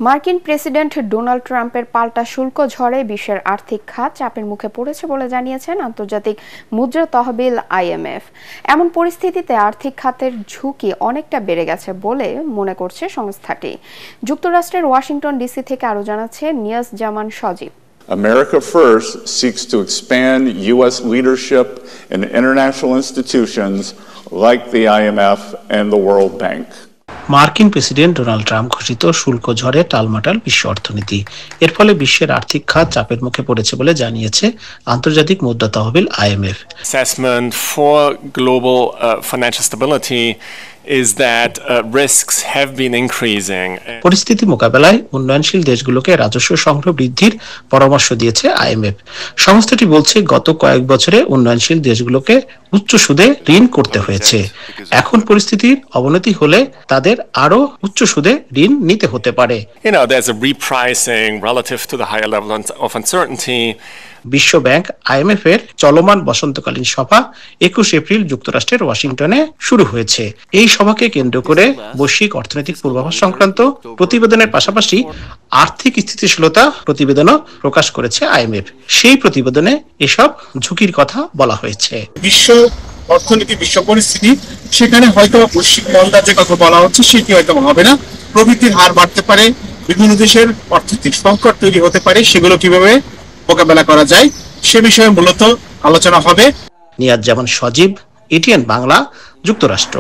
মার্কিন president Donald ট্রাম্পের পাল্টা শুল্ক ঝড়ে বিশ্বের আর্থিক খাত চাপের মুখে পড়েছে বলে জানিয়েছেন আন্তর্জাতিক মুদ্রা তহবিল IMF। এমন পরিস্থিতিতে আর্থিক খাতের ঝুঁকি অনেকটা বেড়ে গেছে বলে মনে করছে সংস্থাটি। যুক্তরাষ্ট্রের ওয়াশিংটন ডিসি থেকে আরও জানাচ্ছে নিয়াজ জামান সজীব। America First seeks to expand U.S. leadership in international institutions like the IMF and the World Bank. মার্কিন প্রেসিডেন্ট ডোনাল্ড ট্রাম্প ঘোষিত শুল্ক ঝড়ে টালমাটাল বিশ্ব অর্থনীতি। এর ফলে বিশ্বের আর্থিক খাত চাপের মুখে পড়েছে বলে জানিয়েছে আন্তর্জাতিক মুদ্রা তহবিল IMF। Assessment for global financial stability is that risks have been increasing. পরিস্থিতি মোকাবেলায় উন্নয়নশীল দেশগুলোকে রাজস্ব সংগ্রহ বৃদ্ধির পরামর্শ দিয়েছে IMF। সংস্থাটি বলছে গত কয়েক বছরে উন্নয়নশীল দেশগুলোকে উচ্চ সুদে ঋণ করতে হয়েছে। এখন পরিস্থিতির অবনতি হলে তাদের আরো উচ্চ সুদে ঋণ নিতে হতে পারে। There's a repricing relative to the higher level of uncertainty. বিশ্ব ব্যাংক IMF এর চলমান বসন্তকালীন সভা 21 এপ্রিল যুক্তরাষ্ট্রের ওয়াশিংটনে শুরু হয়েছে। এই সভাকে কেন্দ্র করে বৈশ্বিক অর্থনৈতিক পূর্বাভাস সংক্রান্ত প্রতিবেদনের পাশাপাশি আর্থিক স্থিতিশীলতা প্রতিবেদনও প্রকাশ করেছে IMF। সেই প্রতিবেদনে এসব ঝুঁকির কথা বলা হয়েছে। বিশ্ব অর্থনীতি, বিশ্ব পরিস্থিতি, সেখানে হয়তো বৈশ্বিক মন্দার যে কথা বলা হচ্ছে সেটি হয়তো হবে না, প্রবৃদ্ধির হার বাড়তে পারে, বিভিন্ন দেশের অর্থনৈতিক সংকট তৈরি হতে পারে, সেগুলো কিভাবে মোকাবেলা করা যায় সে বিষয়ে মূলত আলোচনা হবে। নিয়াজ জামান সজীব, ATN বাংলা, যুক্তরাষ্ট্র।